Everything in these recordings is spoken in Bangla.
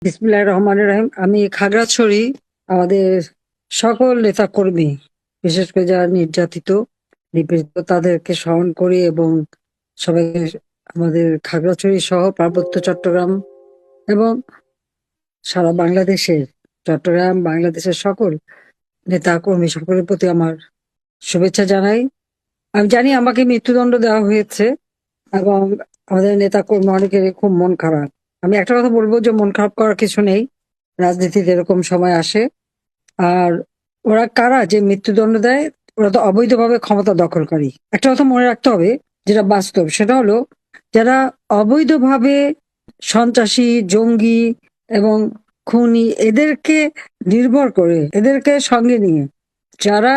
বিসমিল্লাহির রহমানির রহিম। আমি খাগড়াছড়ি আমাদের সকল নেতা কর্মী, বিশেষ করে যারা নির্যাতিত নিপীড়িত তাদেরকে স্মরণ করি এবং সবাইকে আমাদের খাগড়াছড়ি সহ পার্বত্য চট্টগ্রাম এবং সারা বাংলাদেশের চট্টগ্রাম বাংলাদেশের সকল নেতা কর্মী সকলের প্রতি আমার শুভেচ্ছা জানাই। আমি জানি আমাকে মৃত্যুদণ্ড দেওয়া হয়েছে এবং আমাদের নেতা কর্মী অনেকের খুব মন খারাপ। আমি একটা কথা বলবো যে মন খারাপ করার কিছু নেই, রাজনীতিতে এরকম সময় আসে। আর ওরা কারা যে মৃত্যুদণ্ড দেয়? ওরা তো অবৈধভাবে ক্ষমতা দখলকারী। একটা কথা মনে রাখতে হবে, যেটা বাস্তব, সেটা হলো যারা অবৈধভাবে সন্ত্রাসী, জঙ্গি এবং খুনি এদেরকে নির্ভর করে, এদেরকে সঙ্গে নিয়ে যারা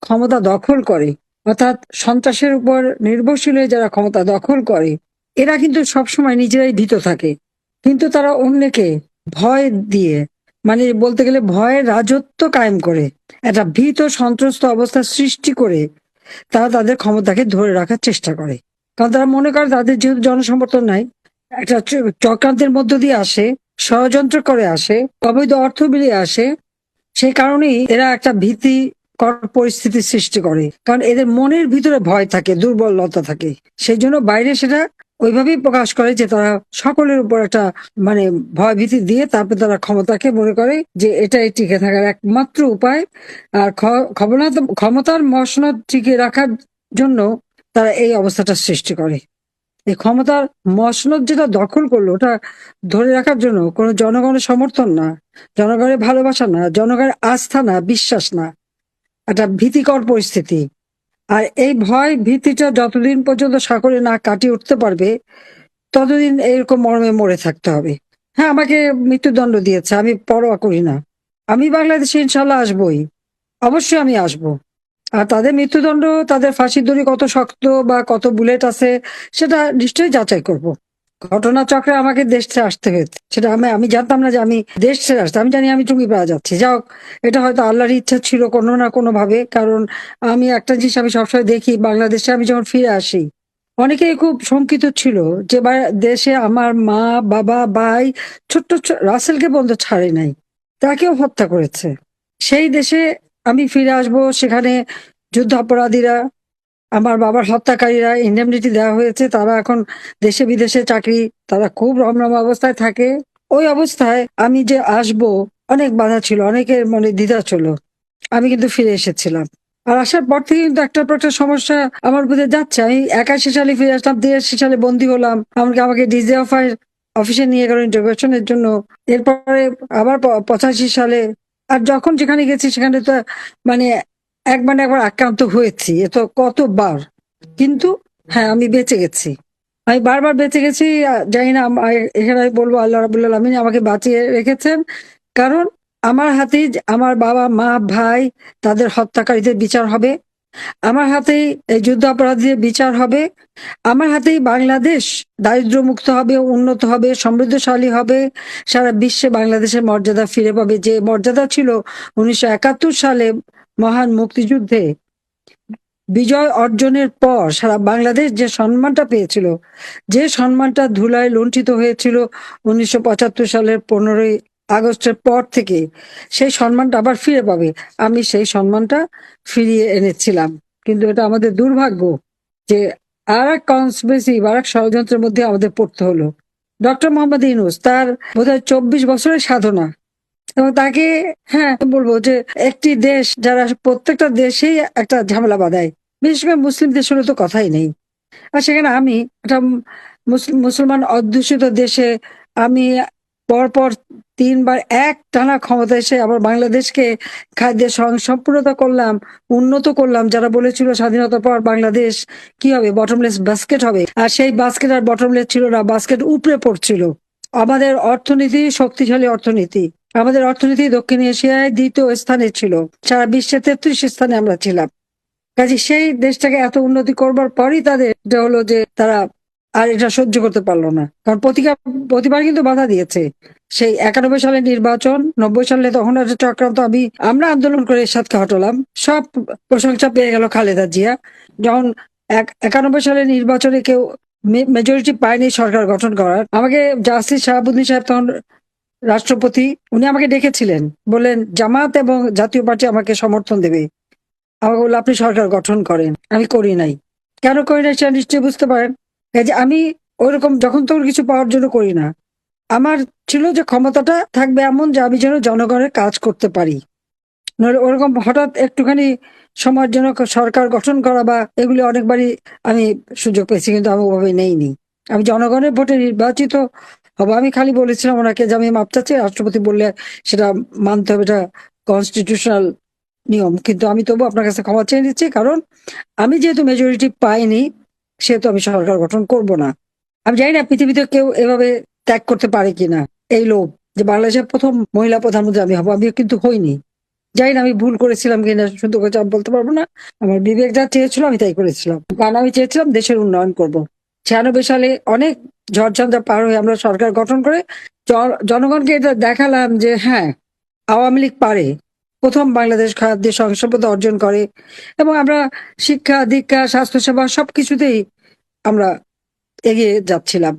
ক্ষমতা দখল করে, অর্থাৎ সন্ত্রাসের উপর নির্ভরশীল হয়ে যারা ক্ষমতা দখল করে, এরা কিন্তু সবসময় নিজেরাই ভীত থাকে, কিন্তু তারা অন্যকে ভয় দিয়ে, মানে বলতে গেলে ভয়ের রাজত্ব কায়েম করে, একটা ভীত সন্ত্রস্ত অবস্থা সৃষ্টি করে তারা তাদের ক্ষমতাকে ধরে রাখার চেষ্টা করে। কারণ তারা মনে করে তাদের যেহেতু জনসমর্থন নাই, একটা চক্রান্তের মধ্য দিয়ে আসে, ষড়যন্ত্র করে আসে, অবৈধ অর্থ বিলিয়ে আসে, সেই কারণেই এরা একটা ভীতিকর পরিস্থিতি সৃষ্টি করে, কারণ এদের মনের ভিতরে ভয় থাকে, দুর্বলতা থাকে। সেই জন্য বাইরে সেটা ওইভাবেই প্রকাশ করে যে তারা সকলের উপর একটা মানে ভয় ভীতি দিয়ে তারপর তারা ক্ষমতাকে মনে করে যে এটাই টিকে থাকার একমাত্র উপায়। আর ক্ষমতার মসনদ টিকে রাখার জন্য তারা এই অবস্থাটা সৃষ্টি করে। এই ক্ষমতার মসনদ যেটা দখল করলো, ওটা ধরে রাখার জন্য কোনো জনগণের সমর্থন না, জনগণের ভালোবাসা না, জনগণের আস্থা না, বিশ্বাস না, একটা ভীতিকর পরিস্থিতি। আর এই ভয় ভীতিটা যতদিন পর্যন্ত সাগরে না কাটিয়ে উঠতে পারবে, ততদিন এরকম মর্মে মরে থাকতে হবে। হ্যাঁ, আমাকে মৃত্যুদণ্ড দিয়েছে, আমি পরোয়া করি না। আমি বাংলাদেশে ইনশাল্লাহ আসবই, অবশ্যই আমি আসবো। আর তাদের মৃত্যুদণ্ড, তাদের ফাঁসির দড়ি কত শক্ত বা কত বুলেট আছে সেটা নিশ্চয়ই যাচাই করব। ঘটনাচক্রে আমাকে দেশ ছেড়ে আসতে হয়েছে, সেটা আমি আমি জানতাম না যে আমি দেশ ছেড়ে আসতে, আমি জানি আমি টুঙ্গিপাড়া যাচ্ছি। যাও, এটা হয়তো আল্লাহর ইচ্ছা ছিল কোনো না কোনো ভাবে। কারণ আমি একটা জিনিস আমি সবসময় দেখি, বাংলাদেশে আমি যখন ফিরে আসি অনেকেই খুব শঙ্কিত ছিল যে দেশে আমার মা, বাবা, ভাই, ছোট্ট রাসেলকে পর্যন্ত ছাড়ে নাই, তাকেও হত্যা করেছে। সেই দেশে আমি ফিরে আসব, সেখানে যুদ্ধ অপরাধীরা, আমার বাবার হত্যাকারীরা ইন্ডেমনিটি দেওয়া হয়েছে, তারা এখন দেশে বিদেশে চাকরি, তারা খুব রমরমা অবস্থায় থাকে। ওই অবস্থায় আমি যে আসব, অনেক বাধা ছিল, অনেকের মনে দ্বিধা ছিল। আমি কিন্তু ফিরে এসেছিলাম। আর আসার পর থেকে কিন্তু একটার পর একটা সমস্যা আমার বুঝে যাচ্ছে। আমি 81 সালে ফিরে আসলাম, 83 সালে বন্দী হলাম, এমনকি আমাকে ডিজে অফিসে নিয়ে গেল ইন্টারভিউশনের জন্য। এরপরে আবার 85 সালে। আর যখন যেখানে গেছি সেখানে তো মানে একবার আক্রান্ত হয়েছি, এ তো কতবার। কিন্তু হ্যাঁ, আমি বেঁচে গেছি, আমি বারবার বেঁচে গেছি। জানি না, এখানে আমি বলবো আল্লাহ রাবুল আলামিন আমাকে বাঁচিয়ে রেখেছেন। কারণ আমার হাতেই আমার বাবা, মা, ভাই, তাদের হত্যাকারীদের বিচার হবে। আমার হাতেই এই যুদ্ধ অপরাধীদের বিচার হবে। আমার হাতেই বাংলাদেশ দারিদ্র মুক্ত হবে, উন্নত হবে, সমৃদ্ধশালী হবে। সারা বিশ্বে বাংলাদেশের মর্যাদা ফিরে পাবে, যে মর্যাদা ছিল 1971 সালে মহান মুক্তিযুদ্ধে বিজয় অর্জনের পর সারা বাংলাদেশ যে সম্মানটা পেয়েছিল, যে সম্মানটা ধুলায় লুণ্ঠিত হয়েছিল 1975 সালের 15ই আগস্টের পর থেকে, সেই সম্মানটা আবার ফিরে পাবে। আমি সেই সম্মানটা ফিরিয়ে এনেছিলাম। কিন্তু এটা আমাদের দুর্ভাগ্য যে আর এক কনস্পিরেসি, আর এক ষড়যন্ত্রের মধ্যে আমাদের পড়তে হলো। ডক্টর মোহাম্মদ ইউনূস, তার বোধহয় 24 বছরের সাধনা, এবং তাকে, হ্যাঁ বলবো যে একটি দেশ যারা প্রত্যেকটা দেশেই একটা ঝামেলা বাঁধায়, বিশেষ করে মুসলিম দেশ হলে তো কথাই নেই। আর সেখানে আমি একটা মুসলমান অধ্যুষিত দেশে আমি পরপর 3বার এক টানা ক্ষমতা এসে আবার বাংলাদেশকে খাদ্যের স্বয়ংসম্পূর্ণতা করলাম, উন্নত করলাম। যারা বলেছিল স্বাধীনতার পর বাংলাদেশ কি হবে, বটমলেস বাস্কেট হবে, আর সেই বাস্কেট আর বটমলেস ছিল না, বাস্কেট উপরে পড়ছিল। আমাদের অর্থনীতি শক্তিশালী অর্থনীতি, আমাদের অর্থনীতি দক্ষিণ এশিয়ায় 2য় স্থানে ছিল, সারা বিশ্বে 33 স্থানে আমরা ছিলাম। কাজে সেই দেশটাকে এত উন্নতি করবার পরই তাদের এটা হলো যে তারা আর এটা সহ্য করতে পারলো না। কারণ প্রতিবার কিন্তু বাধা দিয়েছে। সেই 91 সালে নির্বাচন, 90 সালে তখন একটা চক্রান্ত, আমরা আন্দোলন করে এরশাদকে হটালাম, সব প্রশংসা পেয়ে গেল খালেদা জিয়া। যখন 91 সালে নির্বাচনে কেউ মেজরিটি পায়নি সরকার গঠন করার, আমাকে জাস্টিস শাহাবুদ্দিন সাহেব তখন রাষ্ট্রপতি উনি আমাকে ডেকেছিলেন, বললেন জামাত এবং জাতীয় পার্টি আমাকে সমর্থন দেবে। আমাকে বললো আপনি সরকার গঠন করেন। আমি করি নাই। কেন করি নাই সেটা নিশ্চয়ই বুঝতে পারেন। এই যে আমি ওইরকম যখন তখন কিছু পাওয়ার জন্য করি না। আমার ছিল যে ক্ষমতাটা থাকবে এমন যে আমি যেন জনগণের কাজ করতে পারি। নইলে ওরকম হঠাৎ একটুখানি সময়ের জন্য সরকার গঠন করা বা এগুলি অনেকবারই আমি সুযোগ পেয়েছি, কিন্তু আমি ওভাবে নেইনি। আমি জনগণের ভোটে নির্বাচিত হবো। আমি খালি বলেছিলাম ওনাকে যে আমি মাপ চাচ্ছি, রাষ্ট্রপতি বললে সেটা মানতে হবে, এটা কনস্টিটিউশনাল নিয়ম, কিন্তু আমি তবু আপনার কাছে ক্ষমা চেয়ে নিচ্ছি, কারণ আমি যেহেতু মেজরিটি পাইনি সেহেতু আমি সরকার গঠন করব না। আমি জানি না পৃথিবীতে কেউ এভাবে ত্যাগ করতে পারে কিনা, এই লোভ যে বাংলাদেশের প্রথম মহিলা প্রধানমন্ত্রী আমি হবো। আমি কিন্তু হইনি। জানি না আমি ভুল করেছিলাম কিনা, শুধু করে বলতে পারবো না। আমার বিবেক যা চেয়েছিল আমি তাই করেছিলাম, কারণ আমি চেয়েছিলাম দেশের উন্নয়ন করব। 96 সালে অনেক ঝড়ঝঞ্ঝা পার হয়ে আমরা সরকার গঠন করে জনগণকে এটা দেখালাম যে হ্যাঁ, আওয়ামী লীগ পারে। প্রথম বাংলাদেশ খাদ্য সংসম্পদ অর্জন করে, এবং আমরা শিক্ষা দীক্ষা স্বাস্থ্যসেবা সবকিছুতেই আমরা এগিয়ে যাচ্ছিলাম।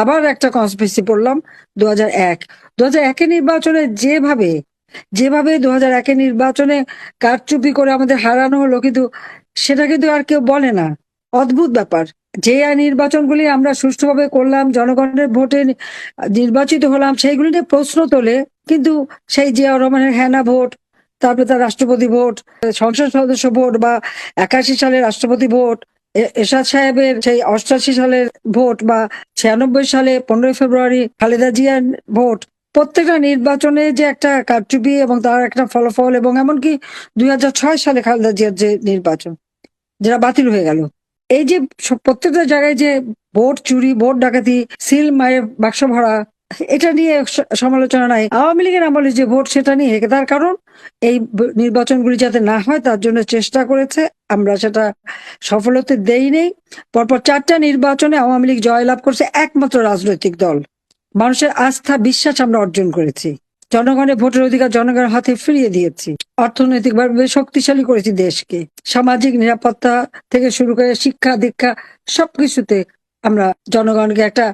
আবার একটা কনস্পিরেসি পড়লাম 2001। 2001-এর নির্বাচনে যেভাবে যেভাবে 2001-এর নির্বাচনে কারচুপি করে আমাদের হারানো হলো, কিন্তু সেটা কিন্তু আর কেউ বলে না। অদ্ভুত ব্যাপার। যে নির্বাচনগুলি আমরা সুষ্ঠুভাবে করলাম, জনগণের ভোটে নির্বাচিত হলাম, সেইগুলি নিয়ে প্রশ্ন তোলে, কিন্তু সেই জিয়াউর রহমানের হ্যানা ভোট, তারপরে তার রাষ্ট্রপতি ভোট, সংসদ সদস্য ভোট, বা 81 সালের রাষ্ট্রপতি ভোট, এরশাদ সাহেবের সেই 88 সালের ভোট, বা 96 সালে 15 ফেব্রুয়ারি খালেদা জিয়ার ভোট, প্রত্যেকটা নির্বাচনে যে একটা কারচুপি এবং তার একটা ফলাফল, এবং এমনকি 2006 সালে খালেদা জিয়ার যে নির্বাচন যেটা বাতিল হয়ে গেল, এই যে প্রত্যেকটা জায়গায় যে ভোট চুরি, ভোট ডাকাতি, সিল মারে বাক্স ভরা, এটা নিয়ে সমালোচনা নাই। আওয়ামী লীগের আমলে যে ভোট সেটা নিয়ে, তার কারণ এই নির্বাচনগুলি যাতে না হয় তার জন্য চেষ্টা করেছে। আমরা সেটা সফল হতে দেইনি। পরপর 4টা নির্বাচনে আওয়ামী লীগ জয়লাভ করছে, একমাত্র রাজনৈতিক দল। মানুষের আস্থা বিশ্বাস আমরা অর্জন করেছি। জনগণের ভোটের অধিকার জনগণের হাতে ফিরিয়ে দিয়েছি। অর্থনৈতিকভাবে শক্তিশালী করেছি দেশকে। সামাজিক নিরাপত্তা থেকে শুরু করে শিক্ষা দীক্ষা সবকিছুতে আমরা জনগণকে একটা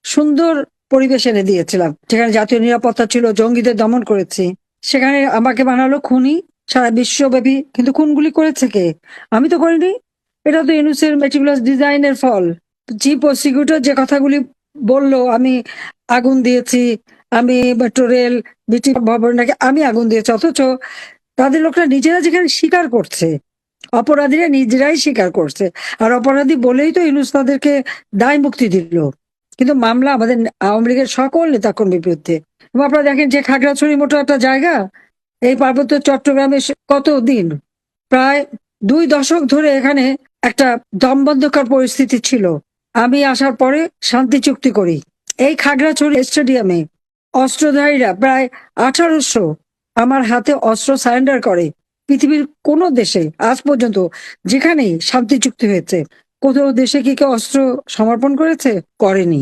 সুন্দর পরিবেশ এনে দিয়েছিলাম। যেখানে জাতীয় নিরাপত্তা ছিল, জঙ্গিদের দমন করেছি। সেখানে আমাকে বানালো খুনি সারা বিশ্বব্যাপী, কিন্তু খুনগুলি করেছে কে? আমি তো করিনি। এটা তো ইউনূসের মেটিকুলাস ডিজাইনের ফল। চিফ প্রসিকিউটর যে কথাগুলি বললো, আমি আগুন দিয়েছি, আমি মেট্রো রেল, বিটি ভবন নাকি আমি আগুন দিয়েছি, অথচ তাদের লোকরা নিজেরা যেখানে স্বীকার করছে, অপরাধীরা নিজেরাই স্বীকার করছে। আর অপরাধী বলেই তো ইউনূস তাদেরকে দায় মুক্তি দিল, কিন্তু মামলা আমাদের আওয়ামী লীগের সকল নেতাকর্মীর বিরুদ্ধে। এবং আপনারা দেখেন যে খাগড়াছড়ির মতো একটা জায়গা, এই পার্বত্য চট্টগ্রামে কতদিন, প্রায় 2 দশক ধরে এখানে একটা দমবন্ধকর পরিস্থিতি ছিল। আমি আসার পরে শান্তি চুক্তি করি। এই খাগড়াছড়ি স্টেডিয়ামে অস্ত্রধারীরা প্রায় 1800 আমার হাতে অস্ত্র সারেন্ডার করে। পৃথিবীর কোন দেশে আজ পর্যন্ত যেখানেই শান্তি চুক্তি হয়েছে, কোথাও দেশে কি কেউ অস্ত্র সমর্পণ করেছে? করেনি।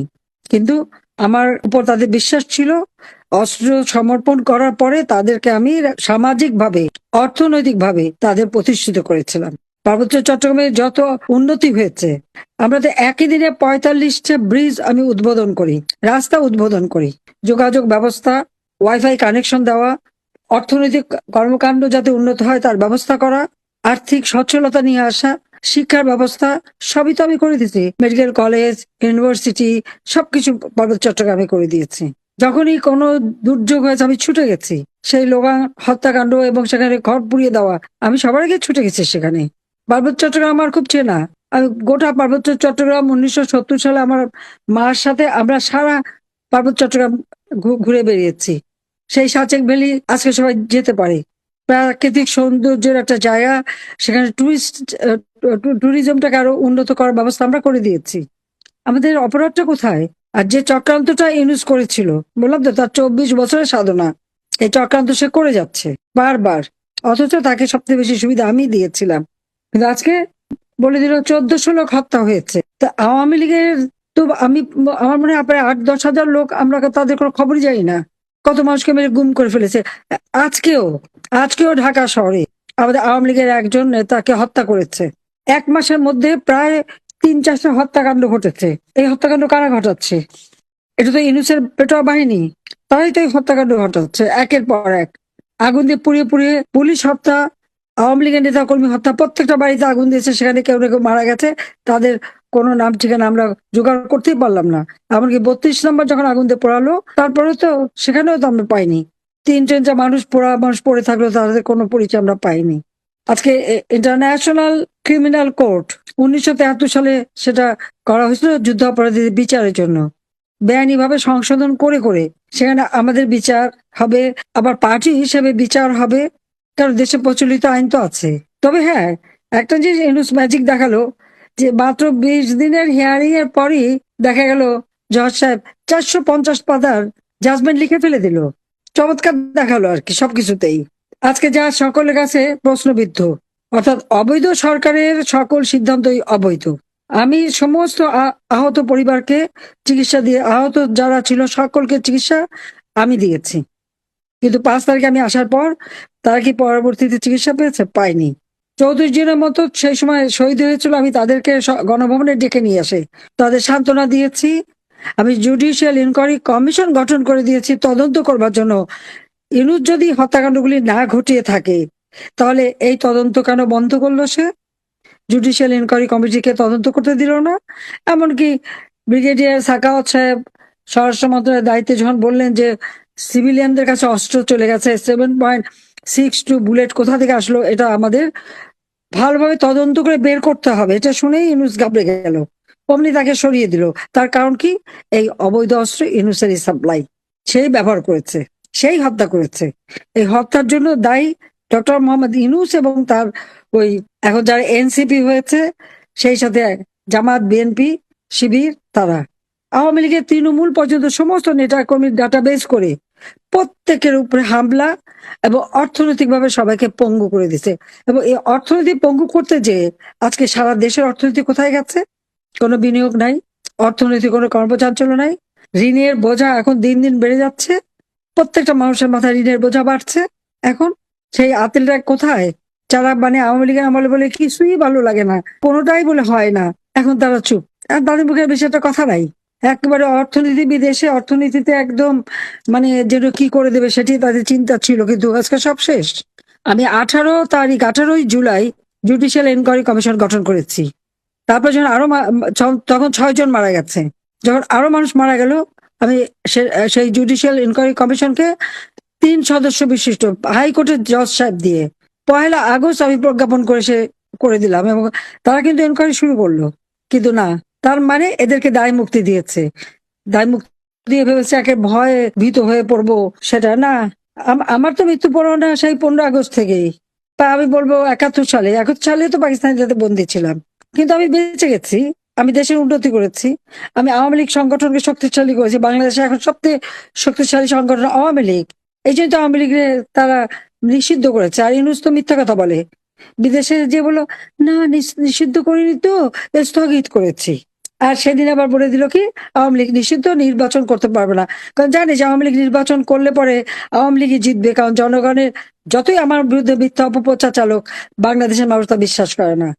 কিন্তু আমার উপর তাদের বিশ্বাস ছিল। অস্ত্র সমর্পণ করার পরে তাদেরকে আমি সামাজিকভাবে, অর্থনৈতিকভাবে তাদের প্রতিষ্ঠিত করেছিলাম। পার্বত্য চট্টগ্রামে যত উন্নতি হয়েছে, আমরা তো একই দিনে 45টা ব্রিজ আমি উদ্বোধন করি, রাস্তা উদ্বোধন করি, যোগাযোগ ব্যবস্থা, ওয়াইফাই কানেকশন দেওয়া, অর্থনৈতিক কর্মকাণ্ড যাতে উন্নত হয় তার ব্যবস্থা করা, আর্থিক সচ্ছলতা নিয়ে আসা, শিক্ষার ব্যবস্থা, সবই তো আমি করে দিয়েছি। মেডিকেল কলেজ, ইউনিভার্সিটি সবকিছু পার্বত্য চট্টগ্রামে করে দিয়েছি। যখনই কোনো দুর্যোগ হয়েছে আমি ছুটে গেছি। সেই লোগান হত্যাকাণ্ড এবং সেখানে ঘর পুড়িয়ে দেওয়া, আমি সবার আগে ছুটে গেছি সেখানে। পার্বত্য চট্টগ্রাম আমার খুব চেনা। আমি গোটা পার্বত্য চট্টগ্রাম 1970 সালে আমার মার সাথে আমরা সারা পার্বত্য চট্টগ্রাম ঘুরে বেরিয়েছি। সেই সাচেক ভ্যালি আজকে সবাই যেতে পারে। প্রাকৃতিক সৌন্দর্যের একটা জায়গা, সেখানে ট্যুরিজমটাকে আরো উন্নত করার ব্যবস্থা আমরা করে দিয়েছি। আমাদের অপরাধটা কোথায়? আর যে চক্রান্তটা ইউনূস করেছিল, বললাম তো তার 24 বছরের সাধনা, এই চক্রান্ত সে করে যাচ্ছে বারবার, অথচ তাকে সবচেয়ে বেশি সুবিধা আমি দিয়েছিলাম। কিন্তু আজকে বলে দিল 1400 লোক হত্যা হয়েছে। তা আওয়ামী লীগের তো আমি, আমার মনে হয় প্রায় 8-10 হাজার লোক, আমরা তাদের কোনো খবরই জানি না। কত মানুষকে মেরে গুম করে ফেলেছে। আজকেও আজকেও ঢাকা শহরে আমাদের আওয়ামী লীগের একজন নেতাকে হত্যা করেছে। 1 মাসের মধ্যে প্রায় 3-4টা হত্যাকাণ্ড ঘটেছে। এই হত্যাকাণ্ড কারা ঘটাচ্ছে? এটা তো ইউনূসের পেটোয়া বাহিনী। তারাই তো এই হত্যাকাণ্ড ঘটাচ্ছে একের পর এক। আগুন দিয়ে পুড়িয়ে পুড়িয়ে পুলিশ হত্যা, আওয়ামী লীগের নেতা কর্মী হত্যা, প্রত্যেকটা বাড়িতে আগুন দিয়েছে, সেখানে কেউ না কেউ মারা গেছে, তাদের কোনো নাম ঠিকানা আমরা জোগাড় করতেই পারলাম না। এমনকি 32 নম্বর যখন আগুন দিয়ে পোড়ালো, তারপরে তো সেখানেও তো আমরা পাইনি। তিন যা মানুষ পোড়া মানুষ পড়ে থাকলো, তাদের কোনো পরিচয় আমরা পাইনি। আজকে ইন্টারন্যাশনাল ক্রিমিনাল কোর্ট 1973 সালে সেটা করা হয়েছিল যুদ্ধাপরাধীদের বিচারের জন্য, বেআইনিভাবে সংশোধন করে করে সেখানে আমাদের বিচার হবে, আবার পার্টি হিসেবে বিচার হবে, কারণ দেশে প্রচলিত আইন তো আছে। তবে হ্যাঁ, একটা জিনিস ইউনুস ম্যাজিক দেখালো, যে মাত্র 20 দিনের হিয়ারিং এর পরই দেখা গেল জজ সাহেব 450 পাতার জাজমেন্ট লিখে ফেলে দিল। চমৎকার দেখালো আর কি সবকিছুতেই। আজকে যা সকলের কাছে প্রশ্নবিদ্ধ, অর্থাৎ অবৈধ সরকারের সকল সিদ্ধান্তই অবৈধ। আমি সমস্ত আহত পরিবারকে চিকিৎসা দিয়ে, আহত যারা ছিল সকলকে চিকিৎসা আমি দিয়েছি, কিন্তু 5 তারিখে আমি আসার পর তারা কি পরবর্তীতে চিকিৎসা পেয়েছে? পায়নি। 34 জনের মতো সেই সময় শহীদ হয়েছিল, আমি তাদেরকে গণভবনে ডেকে নিয়ে আসে তাদের সান্ত্বনা দিয়েছি। আমি জুডিশিয়াল ইনকোয়ারি কমিশন গঠন করে দিয়েছি তদন্ত করবার জন্য। ইউনূস যদি হত্যাকাণ্ডগুলি না ঘটিয়ে থাকে, তাহলে এই তদন্ত কেন বন্ধ করলো সে? জুডিশিয়াল ইনকোয়ারি কমিটিকে তদন্ত করতে দিল না। এমনকি ব্রিগেডিয়ার সাখাওয়াত সাহেব স্বরাষ্ট্র মন্ত্রণালয়ের দায়িত্বে যখন বললেন যে সিভিলিয়ানদের কাছে অস্ত্র চলে গেছে, 7.62 বুলেট কোথা থেকে আসলো, এটা আমাদের ভালোভাবে তদন্ত করে বের করতে হবে, এটা শুনেই ইউনূস ঘাবড়ে গেল, অমনি তাকে সরিয়ে দিল। তার কারণ কি? এই অবৈধ অস্ত্র ইউনূসেরই সাপ্লাই, সেই ব্যবহার করেছে, সেই হত্যা করেছে। এই হত্যার জন্য দায়ী ডক্টর মোহাম্মদ ইউনূস এবং তার ওই এখন যারা এনসিপি হয়েছে, সেই সাথে জামাত, বিএনপি, শিবির, তারা আওয়ামী লীগের তৃণমূল পর্যন্ত সমস্ত নেতা কর্মীর ডাটাবেস করে প্রত্যেকের উপরে হামলা এবং অর্থনৈতিকভাবে সবাইকে পঙ্গু করে দিছে। এবং এই অর্থনীতি পঙ্গু করতে যে আজকে সারা দেশের অর্থনীতি কোথায় গেছে? কোনো বিনিয়োগ নাই, অর্থনীতি কোনো কর্মচাঞ্চল্য নাই, ঋণের বোঝা এখন দিন দিন বেড়ে যাচ্ছে, প্রত্যেকটা মানুষের মাথায় ঋণের বোঝা বাড়ছে। এখন সেই আতিলরা কোথায়? যারা মানে আওয়ামী লীগের আমলে বলে কিছুই ভালো লাগে না, কোনোটাই বলে হয় না, এখন তারা চুপ, আর তাদের মুখে বেশি একটা কথা নাই। একেবারে অর্থনীতিবিদ এসে অর্থনীতিতে একদম মানে যেন কি করে দেবে সেটি তাদের চিন্তা ছিল, কিন্তু আজকে সব শেষ। আমি 18ই জুলাই জুডিশিয়াল এনকোয়ারি কমিশন গঠন করেছি। তারপর যখন তখন 6 জন মারা গেছে, যখন আরো মানুষ মারা গেল, আমি সেই জুডিশিয়াল ইনকোয়ারি কমিশনকে 3 সদস্য বিশিষ্ট হাইকোর্টের জজ সাহেব দিয়ে 1লা আগস্ট আমি প্রজ্ঞাপন করে দিলাম, এবং তারা কিন্তু এনকোয়ারি শুরু করলো। কিন্তু না, তার মানে এদেরকে দায় মুক্তি দিয়েছে, দায় মুক্তি দিয়ে ভেবেছে একে ভয়ে ভীত হয়ে পড়বো, সেটা না। আমার তো মৃত্যু পরোয়ানা সেই 15 আগস্ট থেকেই। তা আমি বলবো 71 সালে তো পাকিস্তানের যাতে বন্দী ছিলাম, কিন্তু আমি বেঁচে গেছি, আমি দেশের উন্নতি করেছি, আমি আওয়ামী লীগ সংগঠনকে শক্তিশালী করেছি। বাংলাদেশে এখন সবচেয়ে শক্তিশালী সংগঠন আওয়ামী লীগ, এই জন্য তো আওয়ামী লীগের তারা নিষিদ্ধ করেছে। আর ইউনূস তো মিথ্যা কথা বলে, বিদেশে যে বলো না নিষিদ্ধ করিনি তো, স্থগিত করেছি। আর সেদিন আবার বলে দিল কি আওয়ামী লীগ নিষিদ্ধ, নির্বাচন করতে পারবে না, কারণ জানি যে আওয়ামী লীগ নির্বাচন করলে পরে আওয়ামী লীগই জিতবে, কারণ জনগণের যতই আমার বিরুদ্ধে মিথ্যা অপপ্রচার চালক, বাংলাদেশের মানুষ তা বিশ্বাস করে না।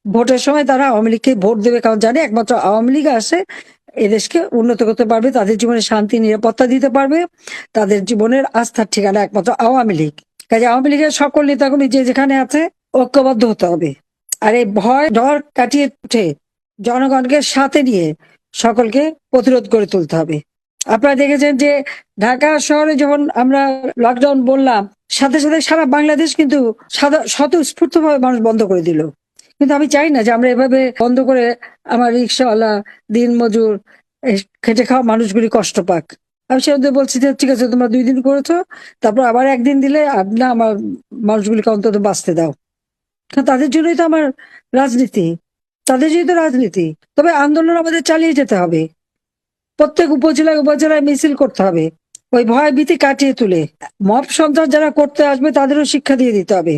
ভোটের সময় তারা আওয়ামী লীগকে ভোট দেবে, কারণ জানে একমাত্র আওয়ামী লীগ আসে এদেশকে উন্নত করতে পারবে, তাদের জীবনে শান্তি নিরাপত্তা দিতে পারবে, তাদের জীবনের আস্থার ঠিকানা একমাত্র আওয়ামী লীগ। কাজে আওয়ামী লীগের সকল নেতাকর্মী যে যেখানে আছে ঐক্যবদ্ধ হতে হবে, আর এই ভয় ডর কাটিয়ে উঠে জনগণকে সাথে নিয়ে সকলকে প্রতিরোধ করে তুলতে হবে। আপনারা দেখেছেন যে ঢাকা শহরে যখন আমরা লকডাউন বললাম, সাথে সাথে সারা বাংলাদেশ কিন্তু স্বতঃস্ফূর্ত ভাবে মানুষ বন্ধ করে দিল। কিন্তু আমি চাই না যে আমরা এভাবে বন্ধ করে আমার রিক্সাওয়ালা, দিনমজুর, খেটে খাওয়া মানুষগুলি কষ্ট পাক। আমি সেটা বলছি যে ঠিক আছে, তোমরা 2 দিন করেছো, তারপর আবার একদিন দিলে, আর না আমার মানুষগুলিকে অন্তত বাঁচতে দাও, কারণ তাদের জন্যই তো আমার রাজনীতি, তাদের জন্যই তো রাজনীতি। তবে আন্দোলন আমাদের চালিয়ে যেতে হবে, প্রত্যেক উপজেলায় উপজেলায় মিছিল করতে হবে, ওই ভয় ভীতি কাটিয়ে তুলে মব সন্ত্রাস যারা করতে আসবে তাদেরও শিক্ষা দিয়ে দিতে হবে।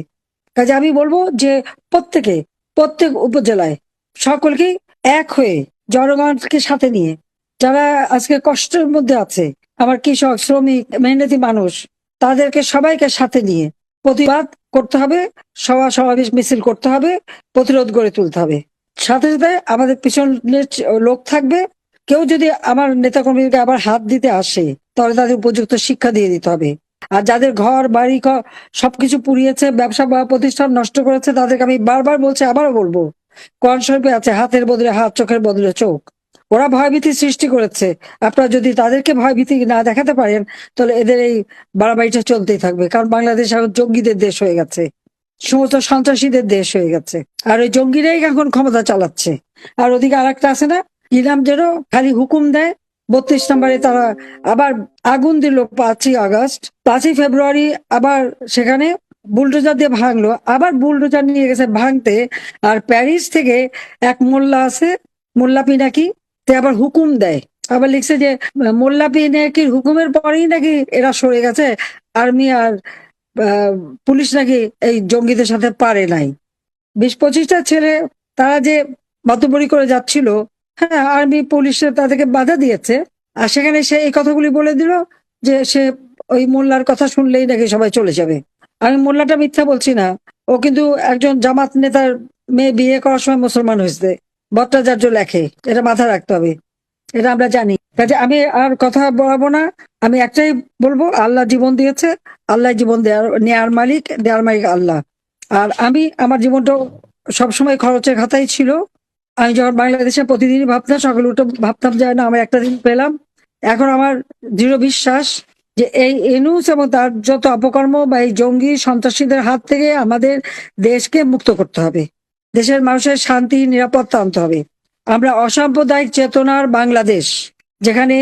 কাজে আমি বলবো যে প্রত্যেক উপজেলায় সকলকেই এক হয়ে জনগণকে সাথে নিয়ে, যারা আজকে কষ্টের মধ্যে আছে, আমার কৃষক, শ্রমিক, মেহনতি মানুষ, তাদেরকে সবাইকে সাথে নিয়ে প্রতিবাদ করতে হবে, সমাবেশ মিছিল করতে হবে, প্রতিরোধ গড়ে তুলতে হবে। সাথে সাথে আমাদের পিছনে লোক থাকবে, কেউ যদি আমার নেতাকর্মীকে আবার হাত দিতে আসে তাহলে তাদের উপযুক্ত শিক্ষা দিয়ে দিতে হবে। আর যাদের ঘর বাড়ি সবকিছু পুড়িয়েছে, ব্যবসা বা প্রতিষ্ঠান নষ্ট করেছে, তাদেরকে আমি বারবার বলছি, আবারও বলবো, কোরআন শরীফে আছে হাতের বদলে হাত, চোখের বদলে চোখ। ওরা ভয়ভীতি সৃষ্টি করেছে, আপনারা যদি তাদেরকে ভয়ভীতি না দেখাতে পারেন তাহলে এদের এই বাড়াবাড়িটা চলতেই থাকবে। কারণ বাংলাদেশ এখন জঙ্গিদের দেশ হয়ে গেছে, সমস্ত সন্ত্রাসীদের দেশ হয়ে গেছে, আর ওই জঙ্গিরাই এখন ক্ষমতা চালাচ্ছে। আর ওদিকে আর একটা আছে না, কি নাম যেন, খালি হুকুম দেয়। 32 নম্বরে তারা আবার আগুন দিল 5ই আগস্ট, 5ই ফেব্রুয়ারি আবার সেখানে বুলডোজার দিয়ে ভাঙলো, আবার বুলডোজার নিয়ে গেছে ভাঙতে। আর প্যারিস থেকে এক মোল্লা আছে, মোল্লা পিনাকি, তে আবার হুকুম দেয়, আবার লিখছে যে মোল্লা পিনাকির হুকুমের পরেই নাকি এরা সরে গেছে, আর্মি আর পুলিশ নাকি এই জঙ্গিদের সাথে পারে নাই। 20-25টা ছেলে তারা যে বাতুবড়ি করে যাচ্ছিল, হ্যাঁ, আর্মি পুলিশে তাদেরকে বাধা দিয়েছে, আর সেখানে সে এই কথাগুলি বলে দিল যে সে ওই মোল্লার কথা শুনলেই নাকি সবাই চলে যাবে। আমি মোল্লাটা মিথ্যা বলছি না, ও কিন্তু একজন জামাত নেতার মেয়ে বিয়ে করার সময় মুসলমান হয়েছে। ভট্টাচার্য লেখে, এটা মাথায় রাখতে হবে, এটা আমরা জানি। কাজে আমি আর কথা বলাবো না, আমি একটাই বলবো, আল্লাহ জীবন দিয়েছে, আল্লাহ জীবন নেয়ার মালিক, দেওয়ার মালিক আল্লাহ। আর আমি আমার জীবনটা সবসময় খরচের খাতাই ছিল। আমি যখন বাংলাদেশে প্রতিদিনই ভাবতাম, সকালে উঠে ভাবতাম যে না, আমার একটা দিন পেলাম। এখন আমার দৃঢ় বিশ্বাস যে এই ইউনূস এবং তার যত অপকর্ম বা এই জঙ্গি সন্ত্রাসীদের হাত থেকে আমাদের দেশকে মুক্ত করতে হবে, দেশের মানুষের শান্তি নিরাপত্তা আনতে হবে। আমরা অসাম্প্রদায়িক চেতনার বাংলাদেশ, যেখানে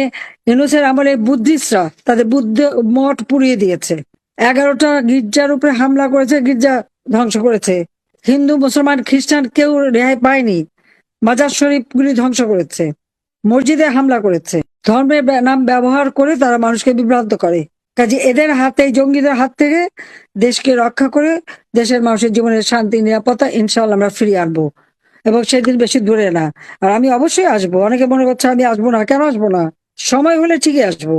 ইউনূসের আমলে বুদ্ধিস্টরা তাদের বুদ্ধ মঠ পুড়িয়ে দিয়েছে, 11টা গির্জার উপরে হামলা করেছে, গির্জা ধ্বংস করেছে, হিন্দু মুসলমান খ্রিস্টান কেউ রেহাই পায়নি, মাজার শরীফ গুলি ধ্বংস করেছে, মসজিদে হামলা করেছে। ধর্মের নাম ব্যবহার করে তারা মানুষকে বিভ্রান্ত করে। কাজে এদের হাতে, জঙ্গিদের হাত থেকে দেশকে রক্ষা করে দেশের মানুষের জীবনের শান্তি নিরাপত্তা ইনশাআল্লাহ আমরা ফিরিয়ে আনবো, এবং সেদিন বেশি দূরে না। আর আমি অবশ্যই আসবো। অনেকে মনে করছে আমি আসবো না, কেন আসবো না, সময় হলে ঠিকই আসবো।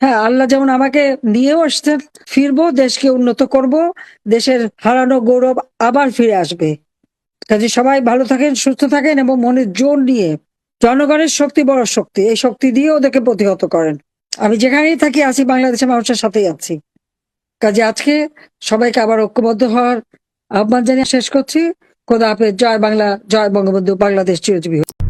হ্যাঁ, আল্লাহ যেমন আমাকে নিয়েও আসছেন, ফিরবো, দেশকে উন্নত করব, দেশের হারানো গৌরব আবার ফিরে আসবে। কাজে সবাই ভালো থাকেন, সুস্থ থাকেন, এবং মনের জোর নিয়ে, জনগণের শক্তি বড় শক্তি, এই শক্তি দিয়ে ওদেরকে প্রতিহত করেন। আমি যেখানেই থাকি আছি, বাংলাদেশের মানুষের সাথেই আছি। কাজে আজকে সবাইকে আবার ঐক্যবদ্ধ হওয়ার আহ্বান জানিয়ে শেষ করছি। খোদা হাফেজ। জয় বাংলা, জয় বঙ্গবন্ধু, বাংলাদেশ চিরজীবী হোক।